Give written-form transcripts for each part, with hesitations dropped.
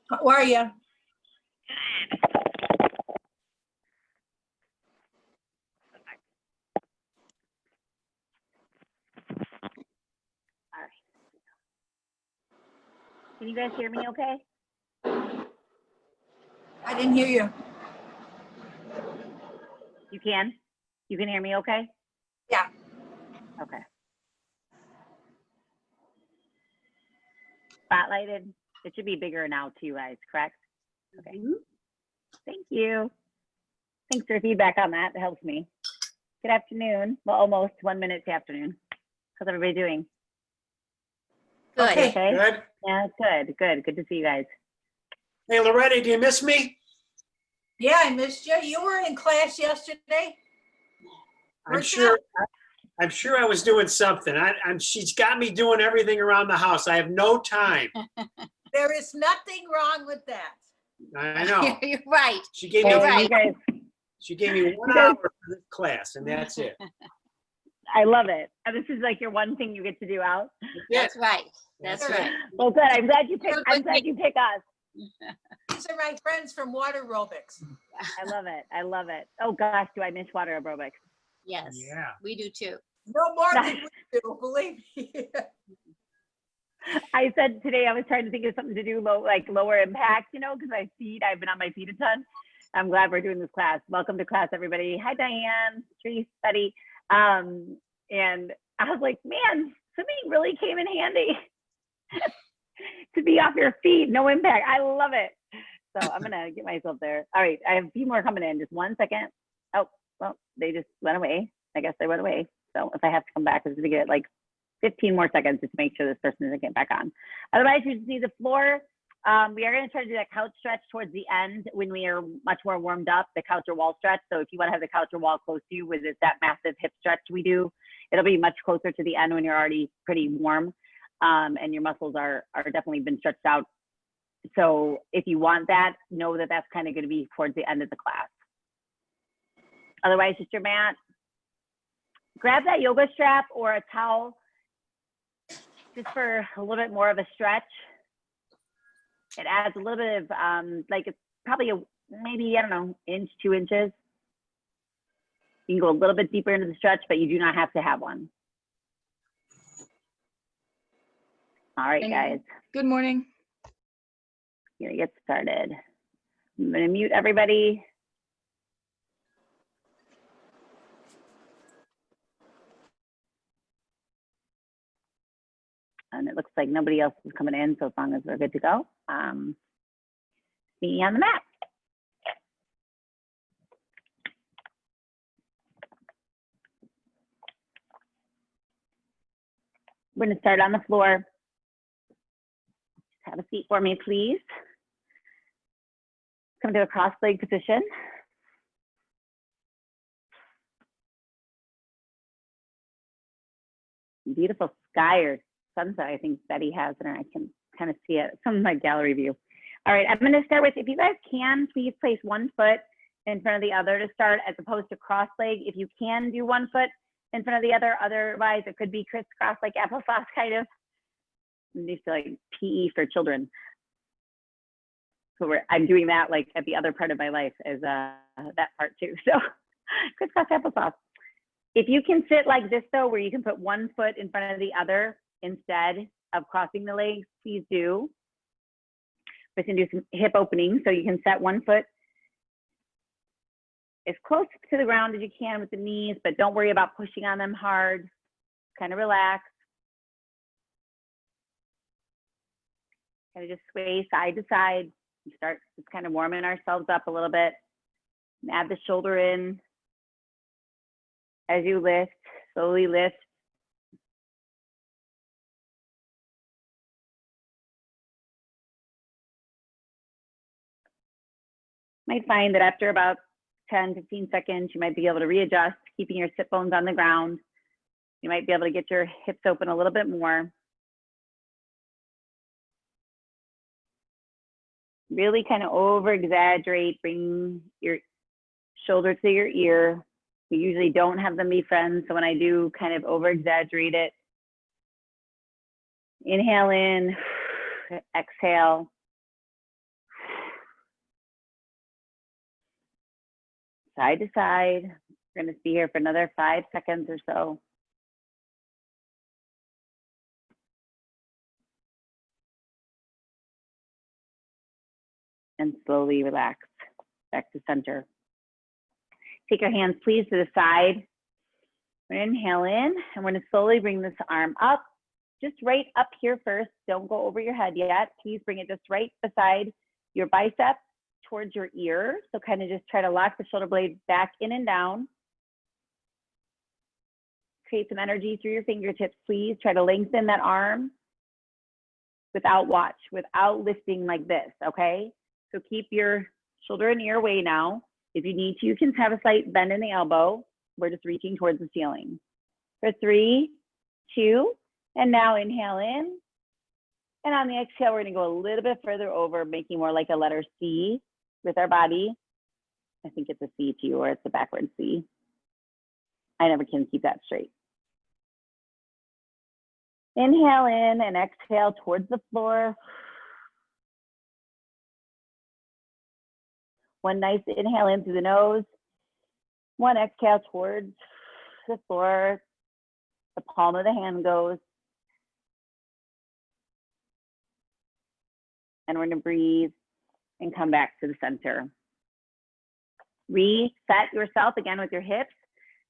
How are you? All right. Can you guys hear me okay? I didn't hear you. You can? You can hear me okay? Yeah. Okay. Spotlighted. It should be bigger now too, guys, correct? Okay. Thank you. Thanks for feedback on that. It helps me. Good afternoon. Well, almost 1 minute to afternoon. How's everybody doing? Good. Okay. Okay. Good. Yeah, good, good. Good to see you guys. Hey, Loretta, do you miss me? Yeah, I missed you. You were in class yesterday? I'm sure I was doing something. She's got me doing everything around the house. I have no time. There is nothing wrong with that. I know. You're right. She gave me You're Hey, right. you guys, she gave me 1 You guys- hour for this class, and that's it. I love it. This is like your one thing you get to do out. Yeah, That's right. That's That's it. right. Well, good. I'm glad you picked. I'm glad you pick us. These are my friends from water aerobics. I love it. I love it. Oh gosh, do I miss water aerobics? Yes. Yeah. We do too. No more than we do, believe me. I said today I was trying to think of something to do lower impact, you know, because I've been on my feet a ton. I'm glad we're doing this class. Welcome to class, everybody. Hi, Diane, Therese, Betty. And I was like, man, swimming really came in handy to be off your feet, no impact. I love it. So I'm gonna get myself there. All right, I have a few more coming in. Just 1 second. Oh, well, they just went away. I guess they went away. So if I have to come back, I'm gonna get like 15 more seconds just to make sure this person doesn't get back on. Otherwise, you just need the floor. We are going to try to do that couch stretch towards the end when we are much more warmed up, the couch or wall stretch. So if you want to have the couch or wall close to you with that massive hip stretch we do, it'll be much closer to the end when you're already pretty warm and your muscles are definitely been stretched out. So if you want that, know that that's kind of going to be towards the end of the class. Otherwise, just your mat. Grab that yoga strap or a towel just for a little bit more of a stretch. It adds a little bit of, it's probably maybe, I don't know, inch, 2 inches. You can go a little bit deeper into the stretch, but you do not have to have one. All right, guys. Good morning. Here, get started. I'm gonna mute everybody. And it looks like nobody else is coming in, so as long as we're good to go. Me on the mat. We're gonna start on the floor. Have a seat for me, please. Come to a cross leg position. Beautiful sky or sunset, I think Betty has it, and I can kind of see it. It's on my gallery view. All right, I'm gonna start with, if you guys can, please place 1 foot in front of the other to start, as opposed to cross leg. If you can do 1 foot in front of the other, otherwise it could be crisscross like applesauce kind of. I'm used to like PE for children. So I'm doing that like at the other part of my life as that part too. So crisscross applesauce. If you can sit like this though, where you can put 1 foot in front of the other instead of crossing the legs, please do. We're gonna do some hip openings. So you can set 1 foot as close to the ground as you can with the knees, but don't worry about pushing on them hard. Kind of relax. Kind of just sway side to side. Start just kind of warming ourselves up a little bit. And add the shoulder in as you lift, slowly lift. Might find that after about 10, 15 seconds, you might be able to readjust, keeping your sit bones on the ground. You might be able to get your hips open a little bit more. Really kind of over exaggerate, bring your shoulder to your ear. We usually don't have them be friends, so when I do kind of over exaggerate it, inhale in, exhale. side to side. We're going to be here for another 5 seconds or so. And slowly relax back to center. Take your hands, please, to the side. We're gonna inhale in, and we're gonna slowly bring this arm up, just right up here first. Don't go over your head yet. Please bring it just right beside your bicep towards your ear. So kind of just try to lock the shoulder blade back in and down. Create some energy through your fingertips, please. Try to lengthen that arm without lifting like this, okay? So keep your shoulder and ear away now. If you need to, you can have a slight bend in the elbow. We're just reaching towards the ceiling. For 3, 2, and now inhale in. And on the exhale, we're gonna go a little bit further over, making more like a letter C with our body. I think it's a C to you, or it's a backward C. I never can keep that straight. Inhale in and exhale towards the floor. One nice inhale in through the nose. One exhale towards the floor. The palm of the hand goes. And we're gonna breathe and come back to the center. Reset yourself again with your hips.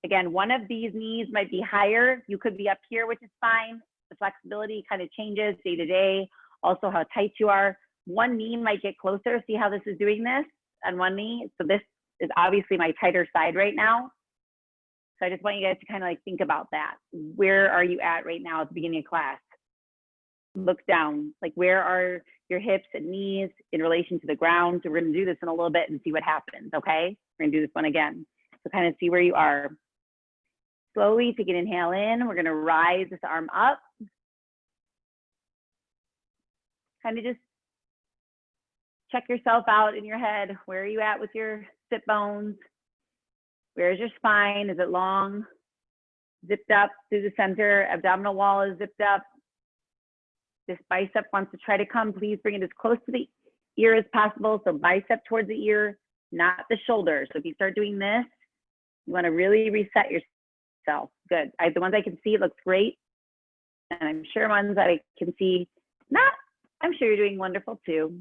Again, one of these knees might be higher. You could be up here, which is fine. The flexibility kind of changes day to day. Also how tight you are. One knee might get closer. See how this is doing this on one knee? So this is obviously my tighter side right now. So I just want you guys to kind of like think about that. Where are you at right now at the beginning of class? Look down, like where are your hips and knees in relation to the ground? So we're gonna do this in a little bit and see what happens, okay? We're gonna do this one again. So kind of see where you are. Slowly take an inhale in. We're gonna rise this arm up. Kind of just check yourself out in your head. Where are you at with your sit bones? Where is your spine? Is it long? Zipped up through the center. Abdominal wall is zipped up. This bicep wants to try to come. Please bring it as close to the ear as possible. So bicep towards the ear, not the shoulder. So if you start doing this, you want to really reset yourself. Good. The ones I can see, it looks great. And I'm sure ones that I can see not, I'm sure you're doing wonderful too.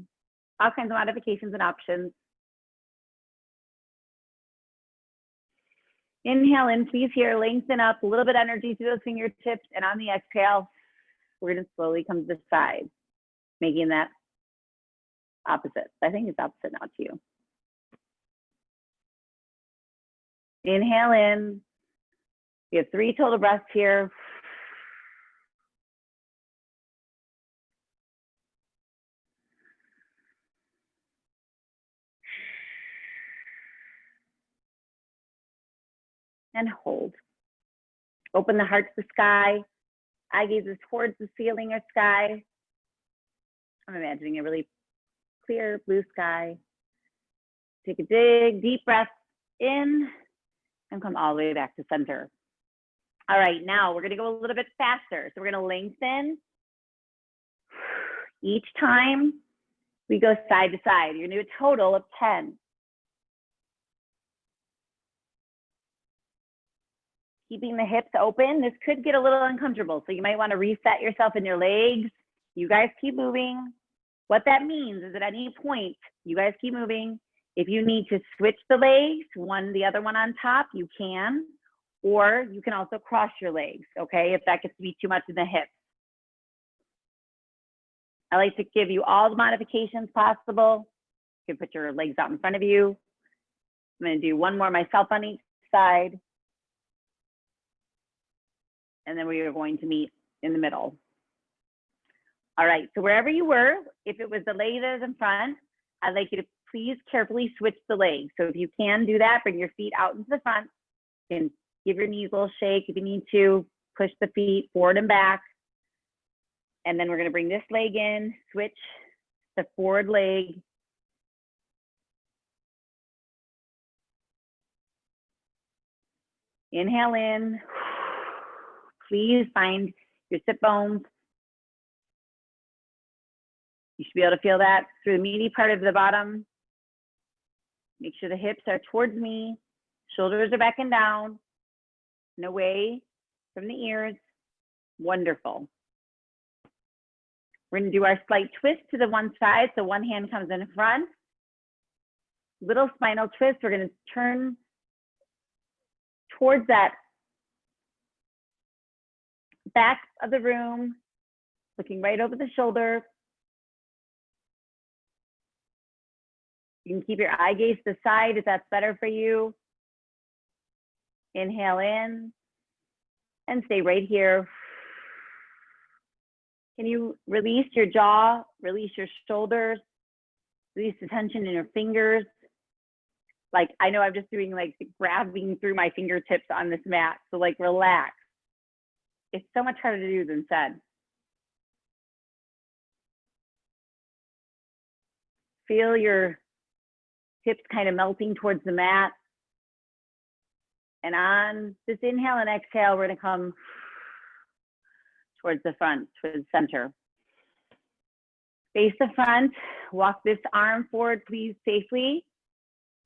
All kinds of modifications and options. Inhale in, please here, lengthen up, a little bit of energy through those fingertips, and on the exhale, we're gonna slowly come to the side, making that opposite. I think it's opposite now to you. Inhale in. We have 3 total breaths here. And hold. Open the heart to the sky. Eye gazes towards the ceiling or sky. I'm imagining a really clear blue sky. Take a big, deep breath in and come all the way back to center. All right, now we're gonna go a little bit faster. So we're gonna lengthen. Each time we go side to side. You're gonna do a total of 10. Keeping the hips open. This could get a little uncomfortable, so you might want to reset yourself in your legs. You guys keep moving. What that means is at any point, you guys keep moving. If you need to switch the legs, the other one on top, you can, or you can also cross your legs, okay, if that gets to be too much in the hips. I like to give you all the modifications possible. You can put your legs out in front of you. I'm going to do one more myself on each side. And then we are going to meet in the middle. All right, so wherever you were, if it was the leg that is in front, I'd like you to please carefully switch the legs. So if you can do that, bring your feet out into the front. You can give your knees a little shake if you need to. Push the feet forward and back. And then we're gonna bring this leg in, switch the forward leg. Inhale in. Please find your sit bones. You should be able to feel that through the meaty part of the bottom. Make sure the hips are towards me. Shoulders are back and down and away from the ears. Wonderful. We're going to do our slight twist to the one side. So one hand comes in front. Little spinal twist. We're going to turn towards that back of the room, looking right over the shoulder. You can keep your eye gaze to the side if that's better for you. Inhale in and stay right here. Can you release your jaw, release your shoulders, release the tension in your fingers? Like, I know I'm just doing like grabbing through my fingertips on this mat. So like relax. It's so much harder to do than said. Feel your hips kind of melting towards the mat. And on this inhale and exhale, we're gonna come towards the front, towards the center. Face the front, walk this arm forward, please, safely,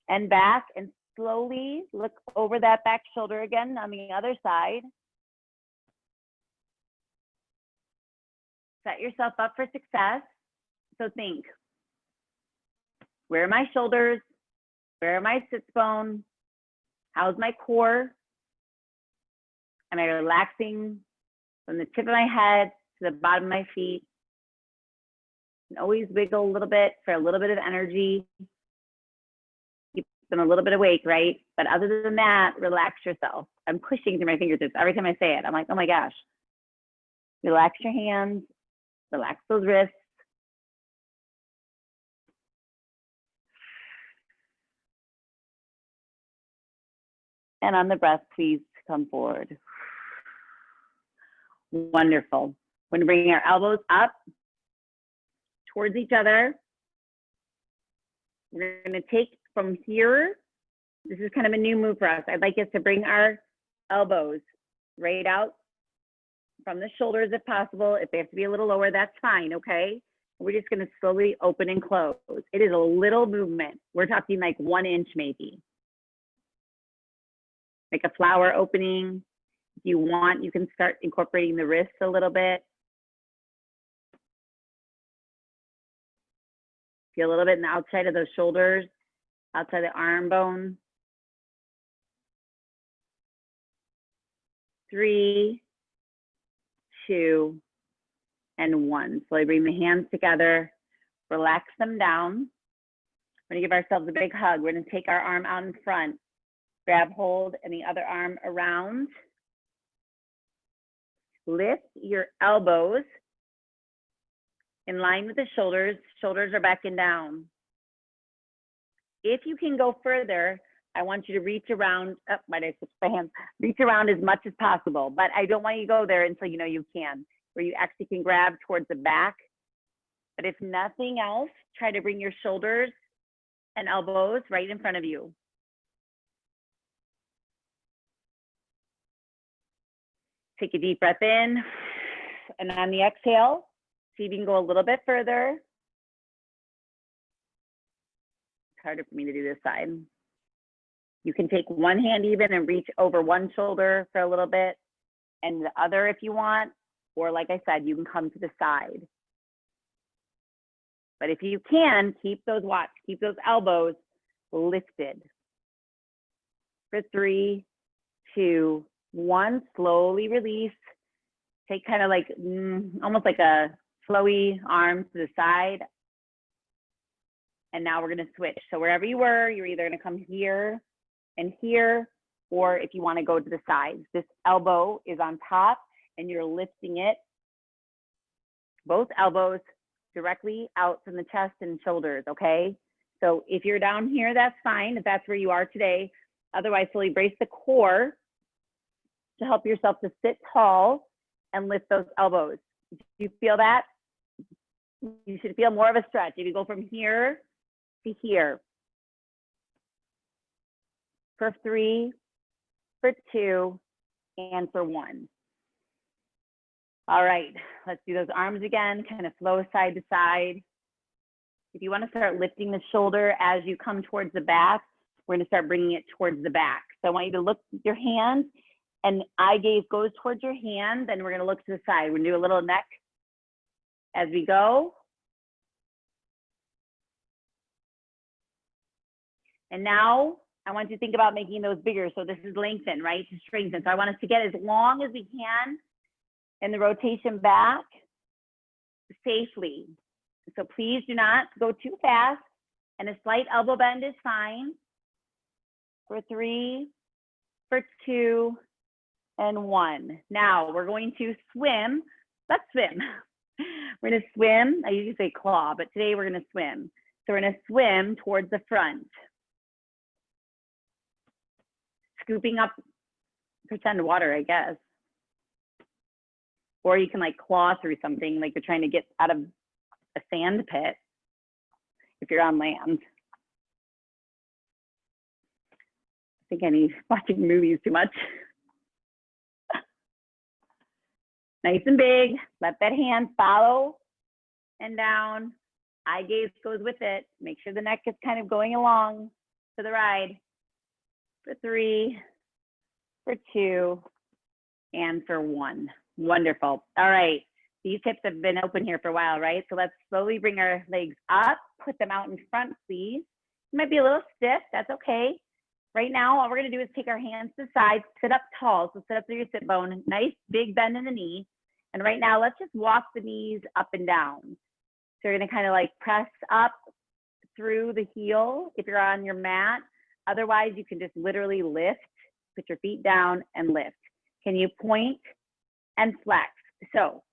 and back, and slowly look over that back shoulder again on the other side. Set yourself up for success. So think, where are my shoulders? Where are my sits bones? How's my core? Am I relaxing from the tip of my head to the bottom of my feet? And always wiggle a little bit for a little bit of energy. Keep them a little bit awake, right? But other than that, relax yourself. I'm pushing through my fingertips every time I say it. I'm like, oh my gosh. Relax your hands, relax those wrists. And on the breath, please come forward. Wonderful. We're going to bring our elbows up towards each other. We're going to take from here. This is kind of a new move for us. I'd like us to bring our elbows right out from the shoulders if possible. If they have to be a little lower, that's fine, okay? We're just going to slowly open and close. It is a little movement. We're talking like 1 inch maybe. Like a flower opening. If you want, you can start incorporating the wrists a little bit. Feel a little bit in the outside of those shoulders, outside the arm bone. 3, 2, and 1. So I bring the hands together, relax them down. We're gonna give ourselves a big hug. We're gonna take our arm out in front, grab hold, and the other arm around. Lift your elbows in line with the shoulders. Shoulders are back and down. If you can go further, I want you to reach around, might I switch my hands? Reach around as much as possible, but I don't want you to go there until you know you can, where you actually can grab towards the back. But if nothing else, try to bring your shoulders and elbows right in front of you. Take a deep breath in, and on the exhale, see if you can go a little bit further. It's harder for me to do this side. You can take one hand even and reach over one shoulder for a little bit, and the other if you want, or like I said, you can come to the side. But if you can, keep those elbows lifted. For 3, 2, 1, slowly release. Take kind of like, almost like a flowy arm to the side. And now we're gonna switch. So wherever you were, you're either gonna come here and here, or if you wanna go to the sides. This elbow is on top and you're lifting it, both elbows directly out from the chest and shoulders, okay? So if you're down here, that's fine, if that's where you are today. Otherwise, slowly brace the core to help yourself to sit tall and lift those elbows. Do you feel that? You should feel more of a stretch. If you go from here to here. For 3, for 2, and for 1. All right, let's do those arms again, kind of flow side to side. If you want to start lifting the shoulder as you come towards the back, we're gonna start bringing it towards the back. So I want you to look with your hands, and eye gaze goes towards your hands, and we're gonna look to the side. We're gonna do a little neck as we go. And now I want you to think about making those bigger. So this is lengthen, right? To strengthen. So I want us to get as long as we can in the rotation back safely. So please do not go too fast, and a slight elbow bend is fine. For 3, for 2, and 1. Now we're going to swim. Let's swim. We're gonna swim. I usually say claw, but today we're gonna swim. So we're gonna swim towards the front. Scooping up pretend water, I guess. Or you can like claw through something, like you're trying to get out of a sand pit if you're on land. I think I need watching movies too much. Nice and big. Let that hand follow and down. Eye gaze goes with it. Make sure the neck is kind of going along for the ride. For 3, for 2, and for 1. Wonderful. All right. These hips have been open here for a while, right? So let's slowly bring our legs up, put them out in front, please. It might be a little stiff. That's okay. Right now, all we're going to do is take our hands to the side, sit up tall. So sit up through your sit bone. Nice big bend in the knee. And right now, let's just walk the knees up and down. So you're going to kind of like press up through the heel if you're on your mat. Otherwise, you can just literally lift, put your feet down and lift. Can you point and flex? So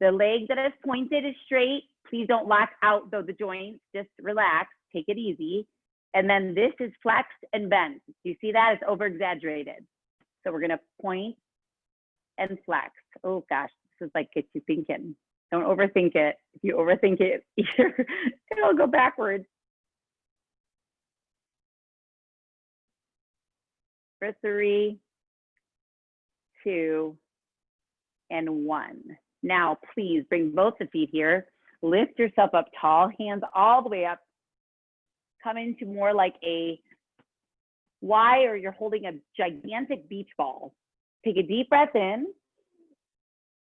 the leg that is pointed is straight. Please don't lock out though the joints, just relax, take it easy. And then this is flexed and bent. Do you see that? It's over exaggerated. So we're gonna point and flex. Oh gosh, this is like gets you thinking. Don't overthink it. If you overthink it, it'll go backwards. For 3, 2, and 1. Now, please bring both the feet here. Lift yourself up tall, hands all the way up. Come into more like a Y, or you're holding a gigantic beach ball. Take a deep breath in,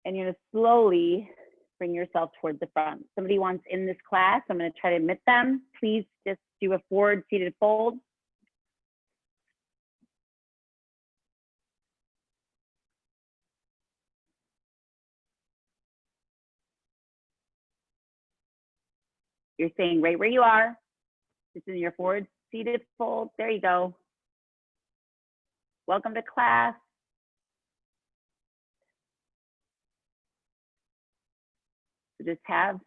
and you're gonna slowly bring yourself towards the front. Somebody wants in this class, I'm gonna try to admit them. Please just do a forward seated fold. You're staying right where you are, just in your forward seated fold. There you go. Welcome to class. So just have,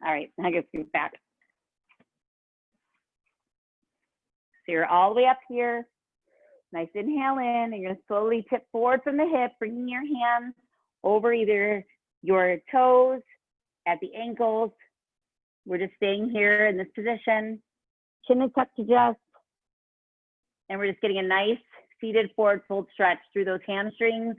all right, I guess you're back. So you're all the way up here. Nice inhale in, and you're gonna slowly tip forward from the hip, bringing your hands over either your toes, at the ankles. We're just staying here in this position. Chin is tucked to chest. And we're just getting a nice seated forward fold stretch through those hamstrings.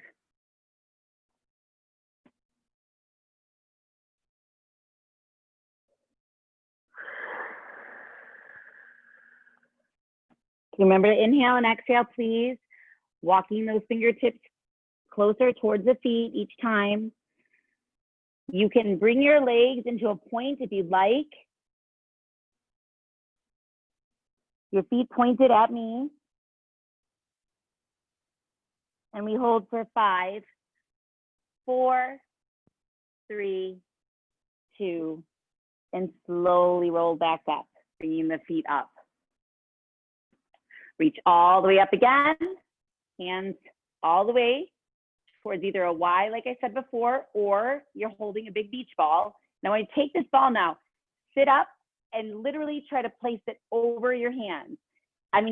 Remember to inhale and exhale, please. Walking those fingertips closer towards the feet each time. You can bring your legs into a point if you'd like. Your feet pointed at me. And we hold for 5, 4, 3, 2, and slowly roll back up, bringing the feet up. Reach all the way up again, hands all the way towards either a Y, like I said before, or you're holding a big beach ball. Now, when you take this ball now, sit up and literally try to place it over your hands,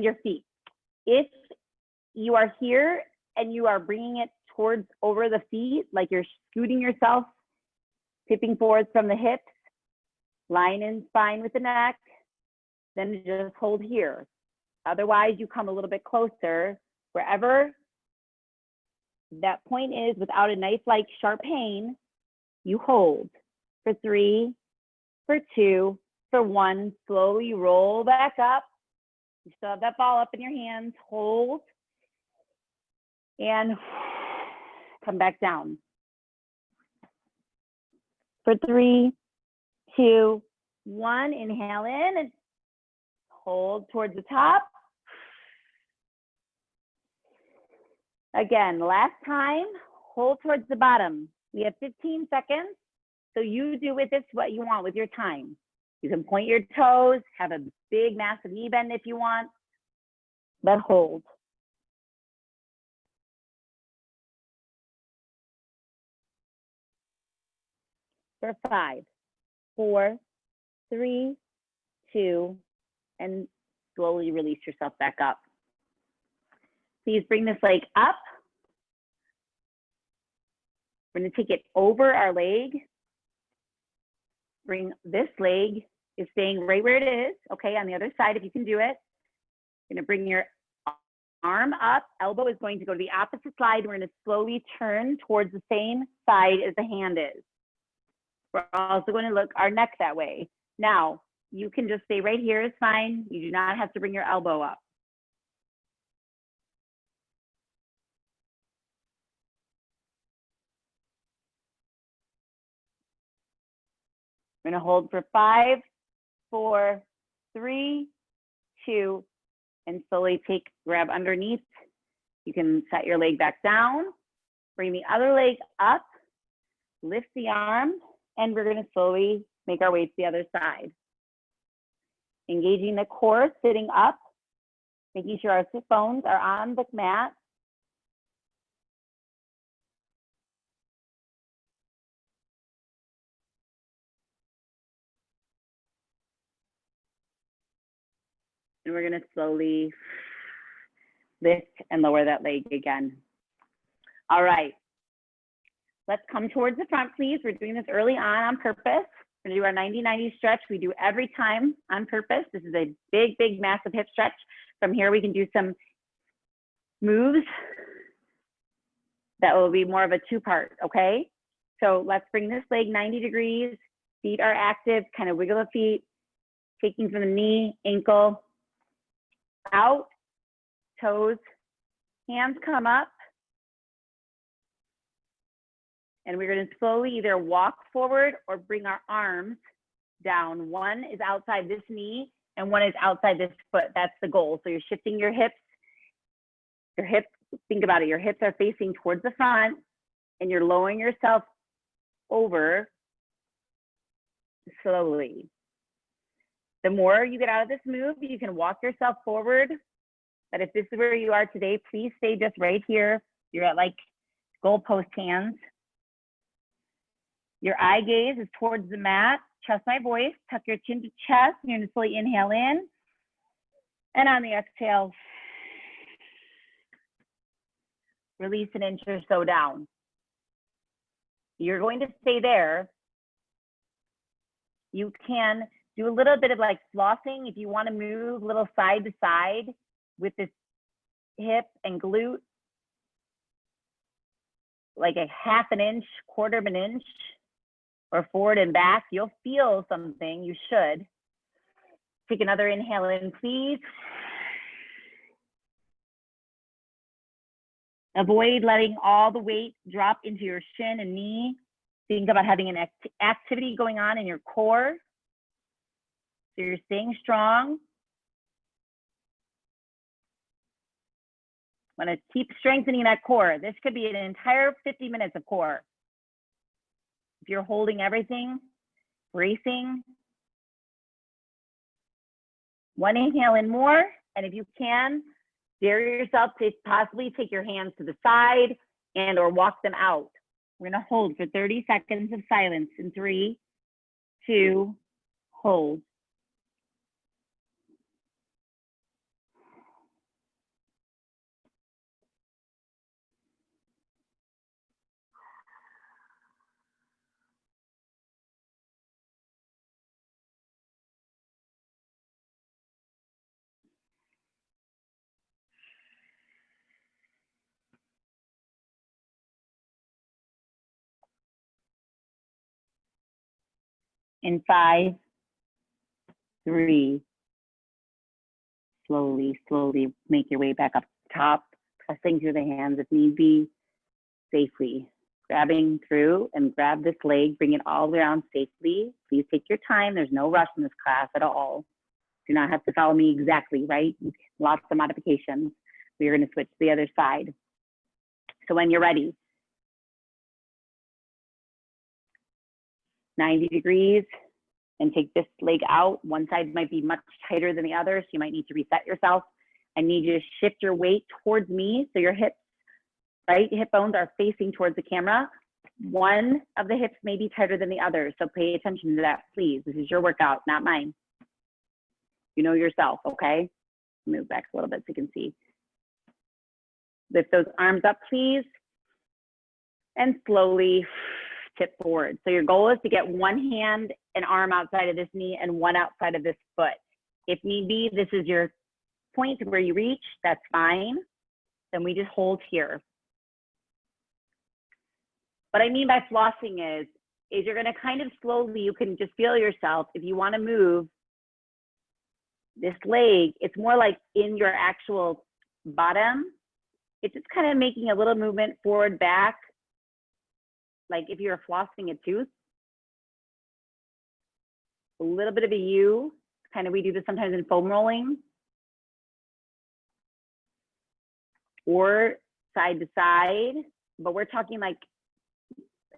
your feet. If you are here and you are bringing it towards over the feet, like you're scooting yourself, tipping forward from the hips, line in spine with the neck, then just hold here. Otherwise, you come a little bit closer, wherever that point is without a knife like sharp pain, you hold for 3, for 2, for 1, slowly roll back up. You still have that ball up in your hands, hold, and come back down. For 3, 2, 1, inhale in and hold towards the top. Again, last time, hold towards the bottom. We have 15 seconds, so you do with this what you want with your time. You can point your toes, have a big, massive knee bend if you want, but hold. For 5, 4, 3, 2, and slowly release yourself back up. Please bring this leg up. We're going to take it over our leg. Bring this leg is staying right where it is, okay, on the other side if you can do it. You're going to bring your arm up, elbow is going to go to the opposite side. We're going to slowly turn towards the same side as the hand is. We're also going to look our neck that way. Now, you can just stay right here, it's fine. You do not have to bring your elbow up. We're going to hold for 5, 4, 3, 2, and slowly grab underneath. You can set your leg back down, bring the other leg up, lift the arm, and we're going to slowly make our way to the other side. Engaging the core, sitting up, making sure our sit bones are on the mat. And we're going to slowly lift and lower that leg again. All right. Let's come towards the front, please. We're doing this early on purpose. We're going to do our 90-90 stretch. We do every time on purpose. This is a big, big, massive hip stretch. From here, we can do some moves that will be more of a 2-part, okay? So let's bring this leg 90 degrees. Feet are active, kind of wiggle the feet, taking from the knee, ankle, out, toes, hands come up. And we're going to slowly either walk forward or bring our arms down. One is outside this knee and one is outside this foot. That's the goal. So you're shifting your hips. Your hips, think about it. Your hips are facing towards the front and you're lowering yourself over slowly. The more you get out of this move, you can walk yourself forward. But if this is where you are today, please stay just right here. You're at like goalpost hands. Your eye gaze is towards the mat. Trust my voice. Tuck your chin to chest. You're going to slowly inhale in. And on the exhale, release an inch or so down. You're going to stay there. You can do a little bit of like flossing if you want to move a little side to side with this hip and glute, like a 1/2 inch, 1/4 inch, or forward and back. You'll feel something, you should. Take another inhale in, please. Avoid letting all the weight drop into your shin and knee. Think about having an activity going on in your core. So you're staying strong. Want to keep strengthening that core. This could be an entire 50 minutes of core. If you're holding everything, bracing. One inhale in more, and if you can, dare yourself to possibly take your hands to the side and or walk them out. We're gonna hold for 30 seconds of silence in 3, 2, hold. In 5, 3. Slowly, slowly make your way back up top, pressing through the hands if need be, safely. Grabbing through and grab this leg, bring it all the way around safely. Please take your time. There's no rush in this class at all. Do not have to follow me exactly, right? Lots of modifications. We are going to switch to the other side. So when you're ready, 90 degrees, and take this leg out. One side might be much tighter than the other, so you might need to reset yourself. I need you to shift your weight towards me so your hips, right, hip bones are facing towards the camera. One of the hips may be tighter than the other, so pay attention to that, please. This is your workout, not mine. You know yourself, okay? Move back a little bit so you can see. Lift those arms up, please, and slowly tip forward. So your goal is to get one hand and arm outside of this knee and one outside of this foot. If need be, this is your point where you reach, that's fine. Then we just hold here. What I mean by flossing is you're gonna kind of slowly, you can just feel yourself. If you wanna move this leg, it's more like in your actual bottom. It's just kind of making a little movement forward, back, like if you're flossing a tooth. A little bit of a U, kind of, we do this sometimes in foam rolling. Or side to side, but we're talking like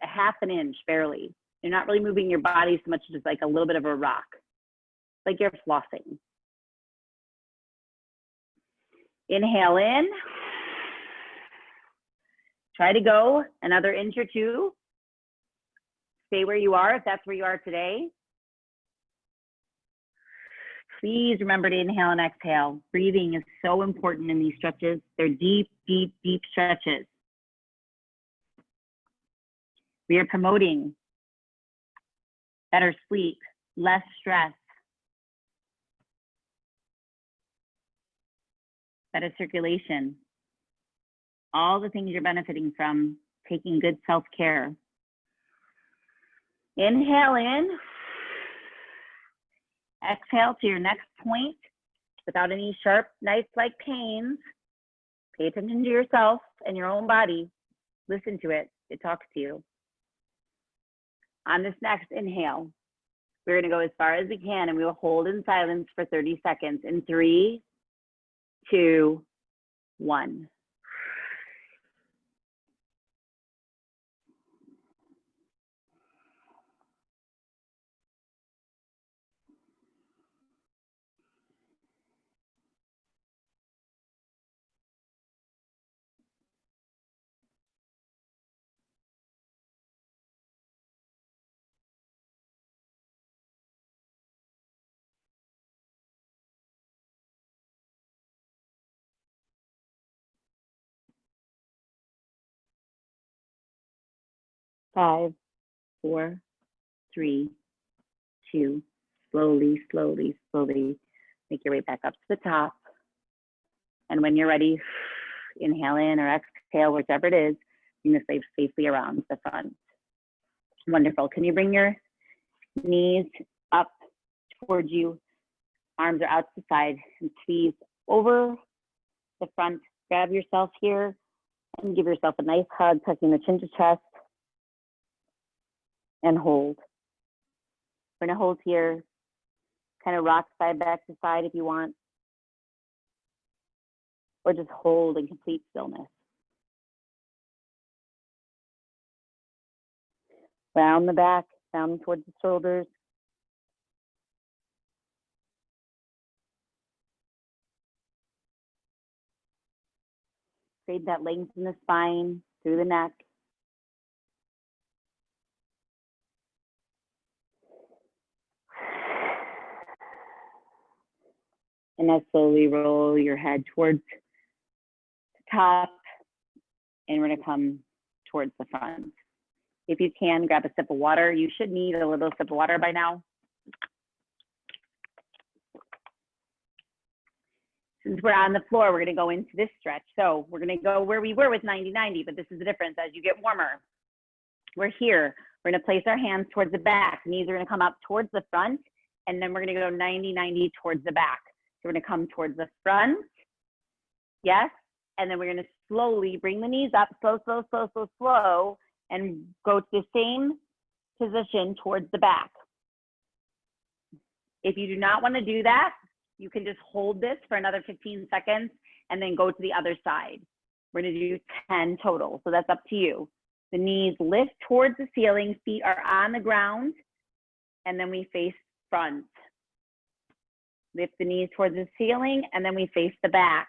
a half an inch, barely. You're not really moving your body so much as like a little bit of a rock, like you're flossing. Inhale in. Try to go another inch or two. Stay where you are if that's where you are today. Please remember to inhale and exhale. Breathing is so important in these stretches. They're deep, deep, deep stretches. We are promoting better sleep, less stress, better circulation, all the things you're benefiting from taking good self-care. Inhale in. Exhale to your next point without any sharp, knife-like pains. Pay attention to yourself and your own body. Listen to it. It talks to you. On this next inhale, we're going to go as far as we can, and we will hold in silence for 30 seconds. In 3, 2, 1. Five, 4, 3, 2. Slowly, slowly, slowly make your way back up to the top. And when you're ready, inhale in or exhale, whichever it is, bring the leg safely around the front. Wonderful. Can you bring your knees up towards you? Arms are out to the side, and squeeze over the front. Grab yourself here and give yourself a nice hug, tucking the chin to chest. And hold. We're gonna hold here, kind of rock side back to side if you want, or just hold in complete stillness. Round the back, down towards the shoulders. Create that length in the spine, through the neck. And now slowly roll your head towards the top, and we're gonna come towards the front. If you can, grab a sip of water. You should need a little sip of water by now. Since we're on the floor, we're gonna go into this stretch. So we're gonna go where we were with 90-90, but this is the difference as you get warmer. We're here, we're gonna place our hands towards the back. Knees are gonna come up towards the front, and then we're gonna go 90-90 towards the back. So we're gonna come towards the front, yes, and then we're gonna slowly bring the knees up, slow, and go to the same position towards the back. If you do not wanna do that, you can just hold this for another 15 seconds and then go to the other side. We're gonna do 10 total, so that's up to you. The knees lift towards the ceiling, feet are on the ground, and then we face front. Lift the knees towards the ceiling, and then we face the back.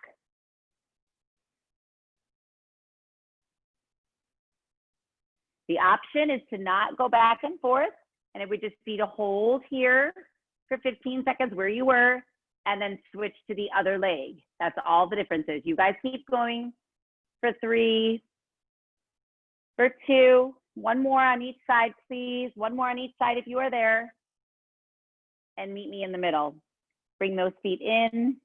The option is to not go back and forth, and it would just be to hold here for 15 seconds where you were, and then switch to the other leg. That's all the difference is. You guys keep going for 3, for 2, one more on each side, please. One more on each side if you are there. And meet me in the middle. Bring those feet in.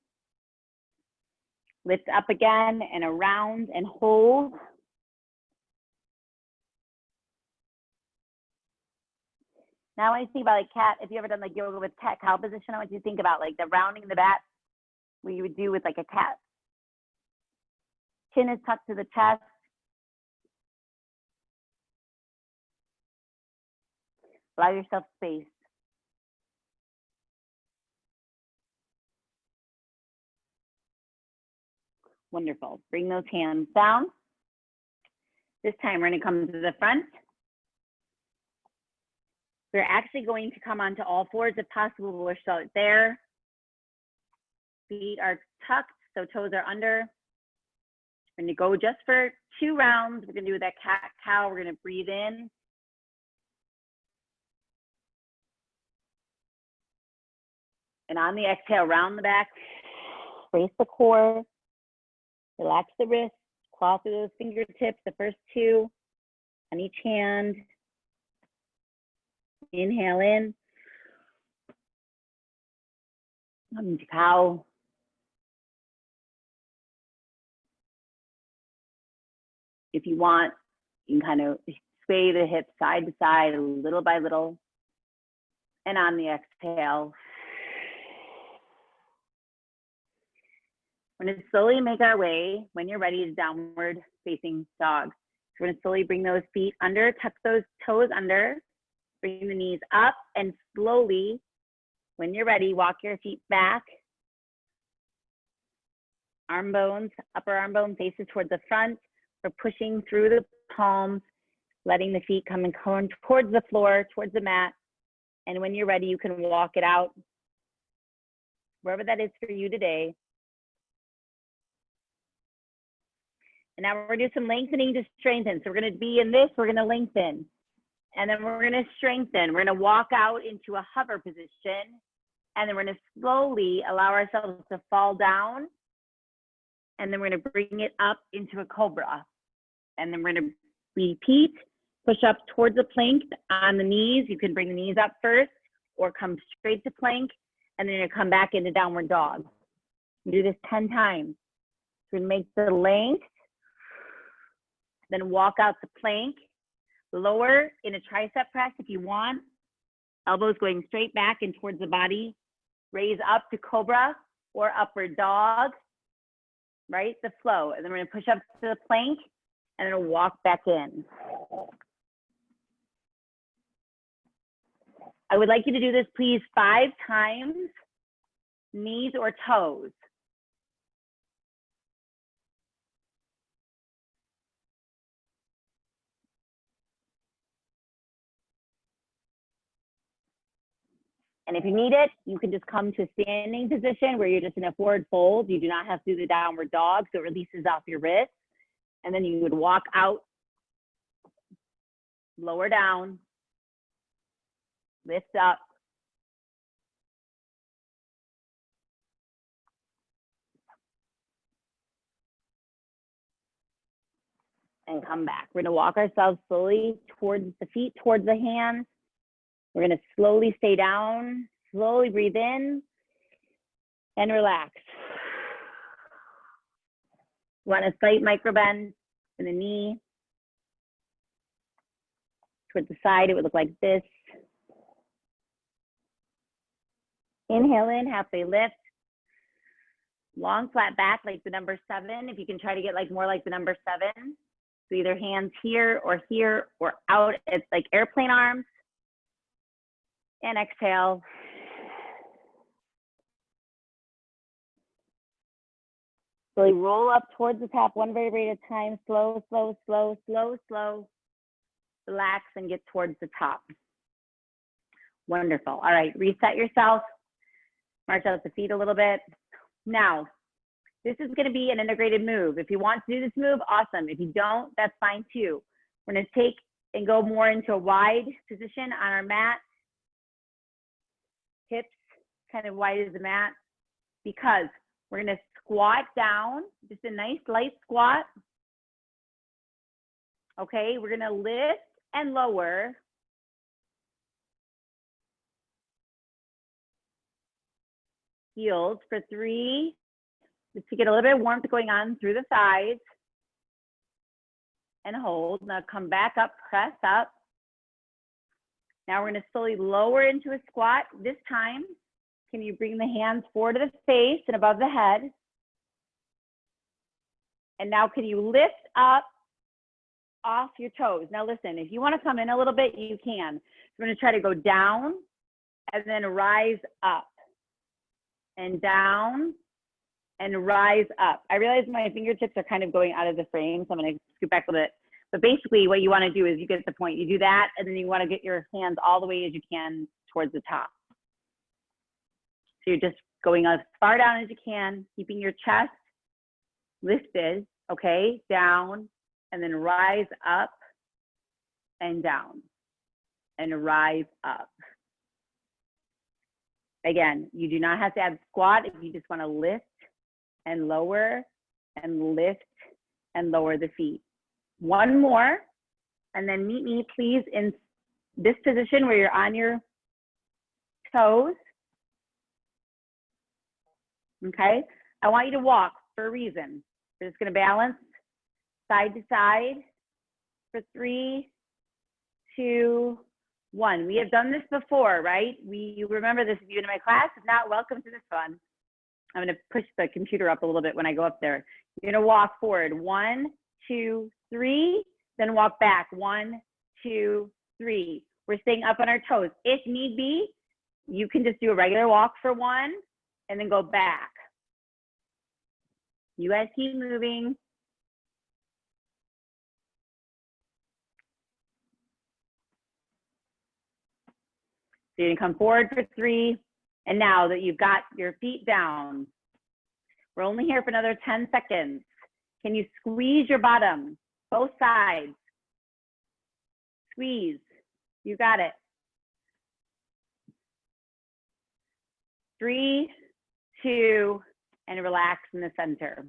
Lift up again and around and hold. Now I think about like cat, if you ever done like yoga with cat cow position, I want you to think about like the rounding the back, what you would do with like a cat. Chin is tucked to the chest. Allow yourself space. Wonderful. Bring those hands down. This time we're going to come to the front. We're actually going to come onto all fours if possible. We'll start there. Feet are tucked, so toes are under. We're going to go just for 2 rounds. We're going to do that cat cow. We're going to breathe in. And on the exhale, round the back, brace the core, relax the wrists, claw through those fingertips, the first 2 on each hand. Inhale in. Cow. If you want, you can kind of sway the hips side to side little by little. And on the exhale, we're going to slowly make our way, when you're ready, to downward facing dog. So we're going to slowly bring those feet under, tuck those toes under, bring the knees up, and slowly, when you're ready, walk your feet back. Arm bones, upper arm bone faces towards the front. We're pushing through the palms, letting the feet come and come towards the floor, towards the mat. And when you're ready, you can walk it out, wherever that is for you today. And now we're gonna do some lengthening to strengthen. So we're gonna be in this, we're gonna lengthen. And then we're gonna strengthen. We're gonna walk out into a hover position. And then we're gonna slowly allow ourselves to fall down. And then we're gonna bring it up into a cobra. And then we're gonna repeat, push up towards the plank on the knees. You can bring the knees up first or come straight to plank. And then you're gonna come back into downward dog. Do this 10 times. So we're gonna make the length. Then walk out to plank, lower in a tricep press if you want, elbows going straight back and towards the body, raise up to cobra or upward dog, right, the flow. And then we're gonna push up to the plank and then walk back in. I would like you to do this, please, 5 times, knees or toes. And if you need it, you can just come to a standing position where you're just in a forward fold. You do not have to do the downward dog, so it releases off your wrist. And then you would walk out, lower down, lift up. And come back. We're gonna walk ourselves slowly towards the feet, towards the hands. We're gonna slowly stay down, slowly breathe in and relax. You want a slight micro bend in the knee. Towards the side, it would look like this. Inhale in, halfway lift. Long flat back like the number 7. If you can try to get like more like the number 7. So either hands here or out. It's like airplane arms. And exhale. Slowly roll up towards the top, one vertebrae at a time. Slow, slow, slow, slow, slow. Relax and get towards the top. Wonderful. All right, reset yourself. March out the feet a little bit. Now, this is going to be an integrated move. If you want to do this move, awesome. If you don't, that's fine too. We're going to take and go more into a wide position on our mat. Hips kind of wide as the mat, because we're going to squat down, just a nice light squat. Okay, we're going to lift and lower. Heels for 3, just to get a little bit of warmth going on through the thighs. And hold. Now come back up, press up. Now we're going to slowly lower into a squat. This time, can you bring the hands forward to the face and above the head? And now can you lift up off your toes? Now listen, if you want to come in a little bit, you can. So we're going to try to go down and then rise up. And down and rise up. I realize my fingertips are kind of going out of the frame, so I'm going to scoot back a little bit. But basically what you want to do is you get the point. You do that, and then you want to get your hands all the way as you can towards the top. So you're just going as far down as you can, keeping your chest lifted, okay, down, and then rise up and down, and rise up. Again, you do not have to add squat if you just want to lift and lower and lift and lower the feet. One more, and then meet me please in this position where you're on your toes. Okay, I want you to walk for a reason. We're just going to balance side to side for 3, 2, 1. We have done this before, right? You remember this if you're in my class. If not, welcome to this one. I'm going to push the computer up a little bit when I go up there. You're going to walk forward. 1, 2, 3. Then walk back. 1, 2, 3. We're staying up on our toes. If need be, you can just do a regular walk for 1 and then go back. You guys keep moving. So you're gonna come forward for 3. And now that you've got your feet down, we're only here for another 10 seconds. Can you squeeze your bottom, both sides? Squeeze, you got it. 3, 2, and relax in the center.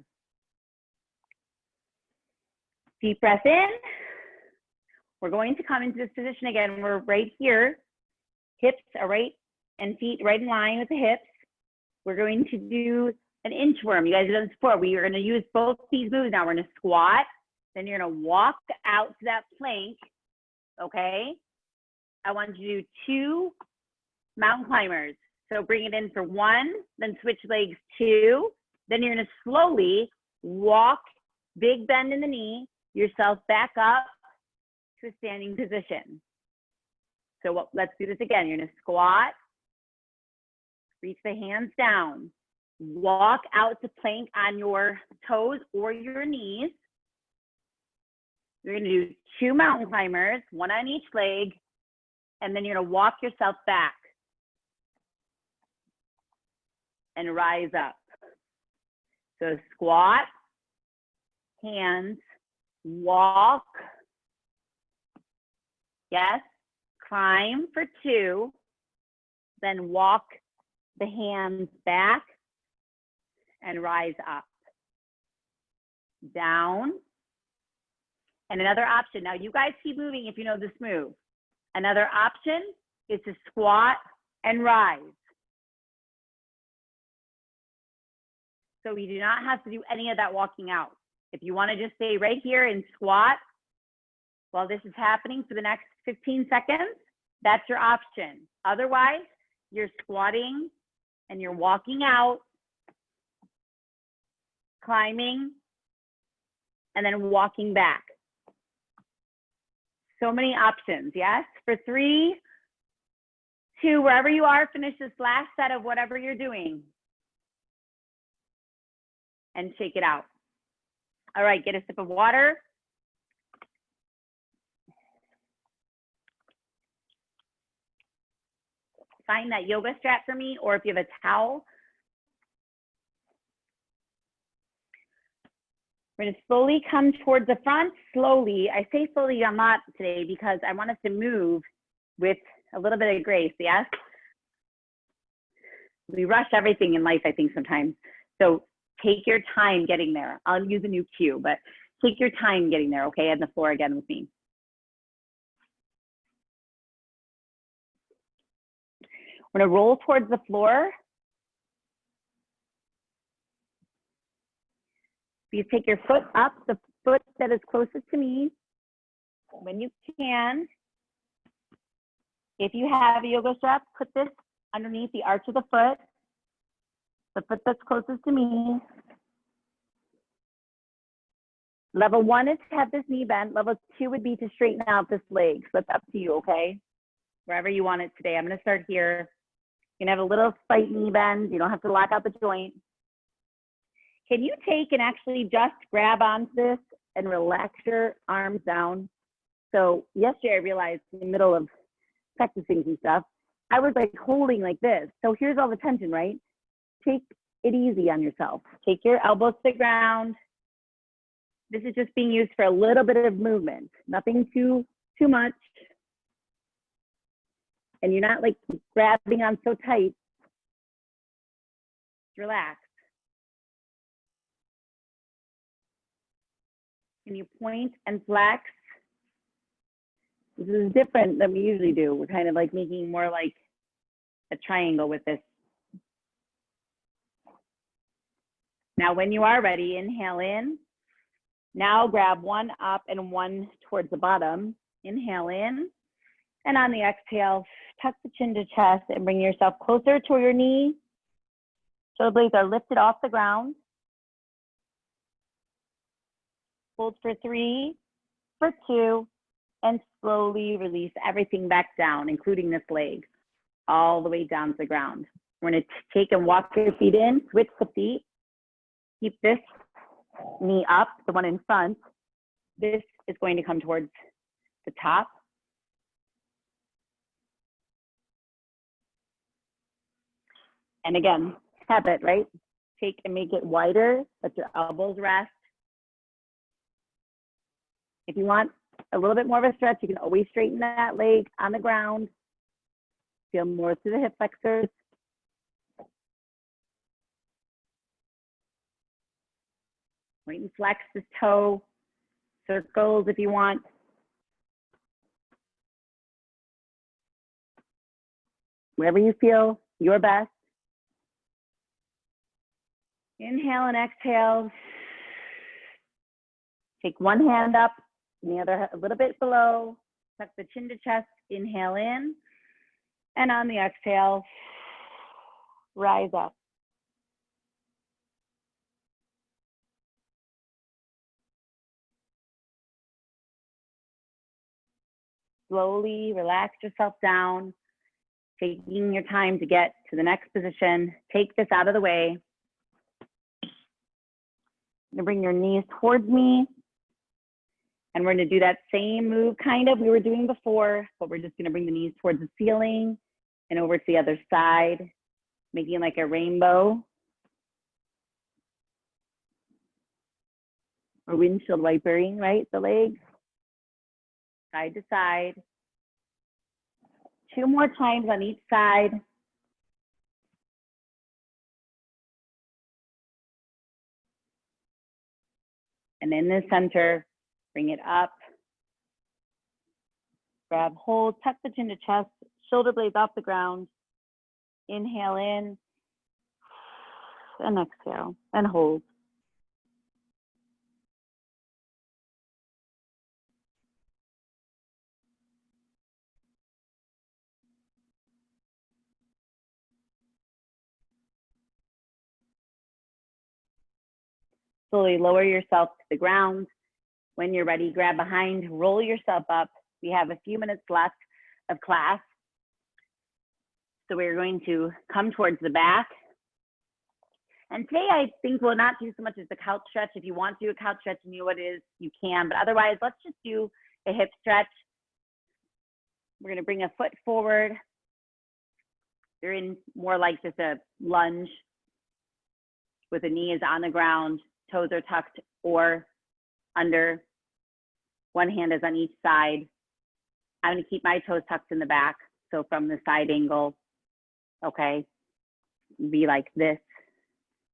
Deep breath in. We're going to come into this position again. We're right here. Hips are right and feet right in line with the hips. We're going to do an inchworm. You guys have done this before. We are going to use both these moves now. We're going to squat. Then you're going to walk out to that plank. Okay. I want you to do 2 mountain climbers. So bring it in for 1, then switch legs 2. Then you're going to slowly walk, big bend in the knee, yourself back up to a standing position. So let's do this again. You're going to squat, reach the hands down, walk out to plank on your toes or your knees. You're going to do 2 mountain climbers, 1 on each leg, and then you're going to walk yourself back and rise up. So squat, hands, walk, yes, climb for 2, then walk the hands back and rise up, down. And another option, now you guys keep moving if you know this move. Another option is to squat and rise. So you do not have to do any of that walking out. If you want to just stay right here and squat while this is happening for the next 15 seconds, that's your option. Otherwise, you're squatting and you're walking out, climbing, and then walking back. So many options, yes? For 3, 2, wherever you are, finish this last set of whatever you're doing. And shake it out. All right, get a sip of water. Find that yoga strap for me, or if you have a towel. We're gonna slowly come towards the front, slowly. I say slowly a lot today because I want us to move with a little bit of grace, yes? We rush everything in life, I think, sometimes. So take your time getting there. I'll use a new cue, but take your time getting there, okay? On the floor again with me. We're gonna roll towards the floor. You take your foot up, the foot that is closest to me, when you can. If you have a yoga strap, put this underneath the arch of the foot that's closest to me. Level 1 is to have this knee bent. Level 2 would be to straighten out this leg. So it's up to you, okay? Wherever you want it today. I'm gonna start here. You can have a little slight knee bend. You don't have to lock out the joint. Can you take and actually just grab onto this and relax your arms down? So yesterday I realized in the middle of practicing some stuff, I was like holding like this. So here's all the tension, right? Take it easy on yourself. Take your elbows to the ground. This is just being used for a little bit of movement, nothing too much. And you're not like grabbing on so tight. Relax. Can you point and flex? This is different than we usually do. We're kind of like making more like a triangle with this. Now, when you are ready, inhale in. Now grab one up and one towards the bottom. Inhale in. And on the exhale, tuck the chin to chest and bring yourself closer to your knee. Shoulder blades are lifted off the ground. Hold for 3, for 2, and slowly release everything back down, including this leg, all the way down to the ground. We're gonna take and walk your feet in, switch the feet. Keep this knee up, the one in front. This is going to come towards the top. And again, habit, right? Take and make it wider, let your elbows rest. If you want a little bit more of a stretch, you can always straighten that leg on the ground. Feel more through the hip flexors. Wait and flex this toe. Circles if you want. Wherever you feel your best. Inhale and exhale. Take one hand up and the other a little bit below. Tuck the chin to chest. Inhale in. And on the exhale, rise up. Slowly relax yourself down, taking your time to get to the next position. Take this out of the way. You're gonna bring your knees towards me. And we're gonna do that same move kind of we were doing before, but we're just gonna bring the knees towards the ceiling and over to the other side, making like a rainbow. Or windshield wipering, right? The legs, side to side. 2 more times on each side. And in the center, bring it up. Grab hold, tuck the chin to chest, shoulder blades off the ground. Inhale in, and exhale, and hold. Slowly lower yourself to the ground. When you're ready, grab behind, roll yourself up. We have a few minutes left of class. So we're going to come towards the back. And today I think we'll not do so much as the couch stretch. If you want to do a couch stretch and you know what it is, you can. But otherwise, let's just do a hip stretch. We're going to bring a foot forward. You're in more like just a lunge with the knee is on the ground, toes are tucked or under. One hand is on each side. I'm going to keep my toes tucked in the back. So from the side angle, okay, be like this.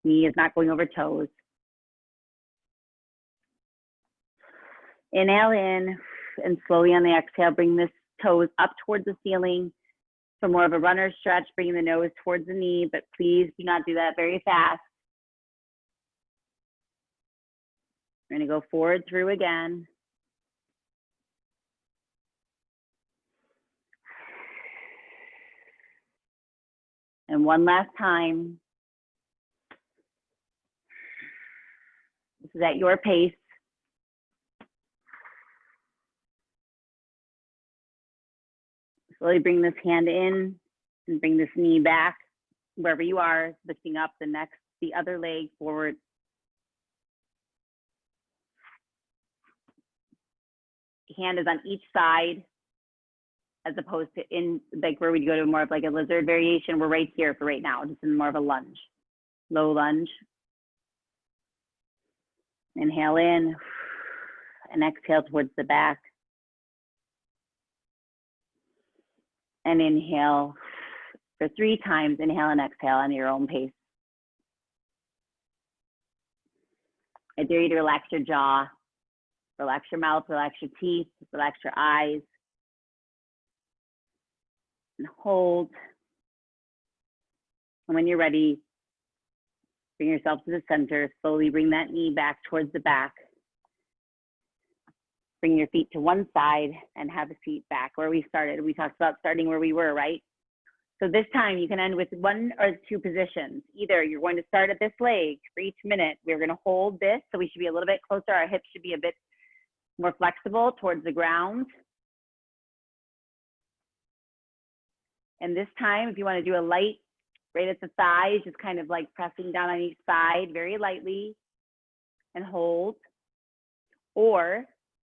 Knee is not going over toes. Inhale in, and slowly on the exhale, bring the toes up towards the ceiling for more of a runner stretch, bringing the nose towards the knee, but please do not do that very fast. We're going to go forward through again. And one last time. This is at your pace. Slowly bring this hand in and bring this knee back wherever you are, lifting up the other leg forward. Hand is on each side, as opposed to in like where we go to more of like a lizard variation. We're right here for right now, just in more of a lunge, low lunge. Inhale in and exhale towards the back. And inhale for 3 times. Inhale and exhale on your own pace. I dare you to relax your jaw, relax your mouth, relax your teeth, relax your eyes. And hold. And when you're ready, bring yourself to the center. Slowly bring that knee back towards the back. Bring your feet to one side and have a seat back where we started. We talked about starting where we were, right? So this time you can end with 1 or 2 positions. Either you're going to start at this leg for each minute. We're going to hold this, so we should be a little bit closer. Our hips should be a bit more flexible towards the ground. And this time, if you want to do a light right at the thighs, just kind of like pressing down on each side very lightly and hold. Or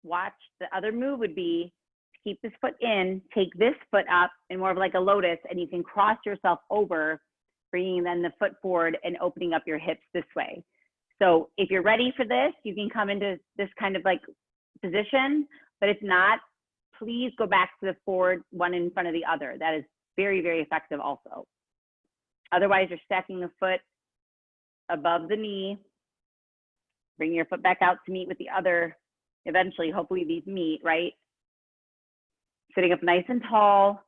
watch, the other move would be to keep this foot in, take this foot up in more of like a lotus, and you can cross yourself over, bringing then the foot forward and opening up your hips this way. So if you're ready for this, you can come into this kind of like position, but if not, please go back to the forward one in front of the other. That is very, very effective also. Otherwise, you're stacking the foot above the knee. Bring your foot back out to meet with the other. Eventually, hopefully these meet, right? Sitting up nice and tall.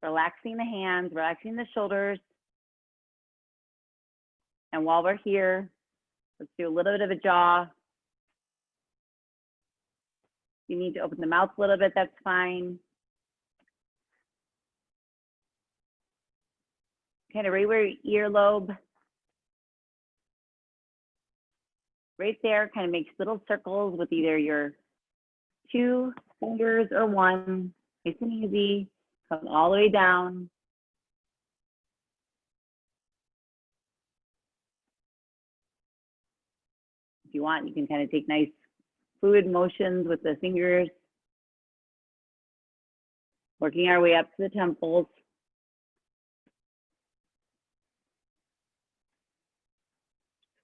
Relaxing the hands, relaxing the shoulders. And while we're here, let's do a little bit of a jaw. If you need to open the mouth a little bit, that's fine. Kind of right where your earlobe, right there, kind of makes little circles with either your 2 fingers or 1. Nice and easy. Come all the way down. If you want, you can kind of take nice fluid motions with the fingers. Working our way up to the temples.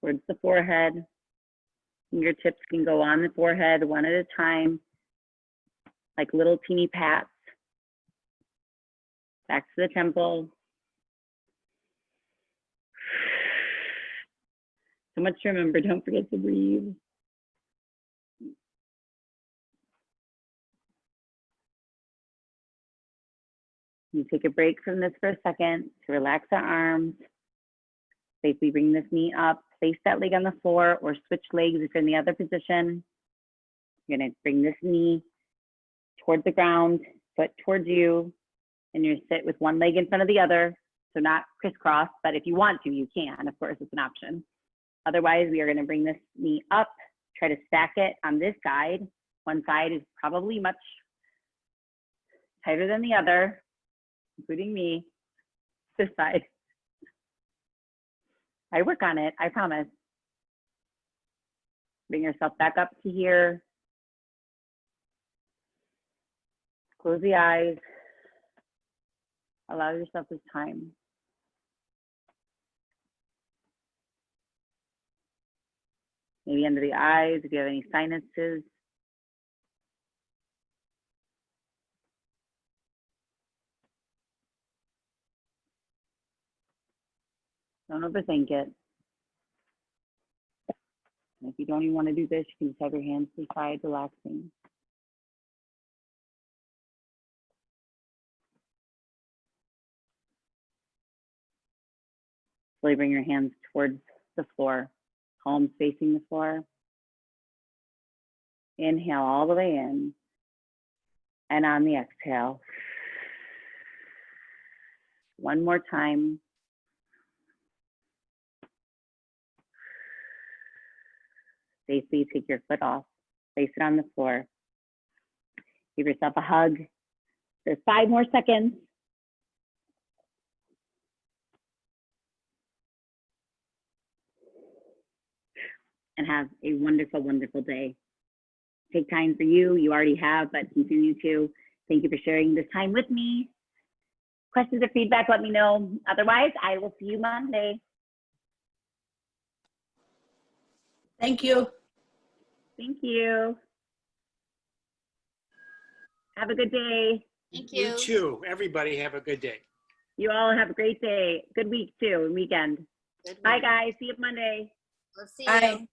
Towards the forehead. Fingertips can go on the forehead one at a time, like little teeny pats. Back to the temple. So much to remember, don't forget to breathe. You take a break from this for a second to relax our arms. Safely bring this knee up, place that leg on the floor, or switch legs if you're in the other position. You're gonna bring this knee towards the ground, foot towards you, and you're sit with one leg in front of the other. So not crisscross, but if you want to, you can. Of course, it's an option. Otherwise, we are going to bring this knee up, try to stack it on this side. One side is probably much tighter than the other, including me. This side. I work on it, I promise. Bring yourself back up to here. Close the eyes. Allow yourself this time. Maybe under the eyes, if you have any sinuses. Don't overthink it. And if you don't even want to do this, you can just have your hands to the side, relaxing. Slowly bring your hands towards the floor, palms facing the floor. Inhale all the way in. And on the exhale, one more time. Safely take your foot off, place it on the floor. Give yourself a hug. There's 5 more seconds. And have a wonderful, wonderful day. Take time for you. You already have, but continue to. Thank you for sharing this time with me. Questions or feedback, let me know. Otherwise, I will see you Monday. Thank you. Thank you. Have a good day. Thank You you. too. Everybody have a good day. You all have a great day. Good week too, and weekend. Good Bye, one. guys. See you Monday. We'll see Bye. you.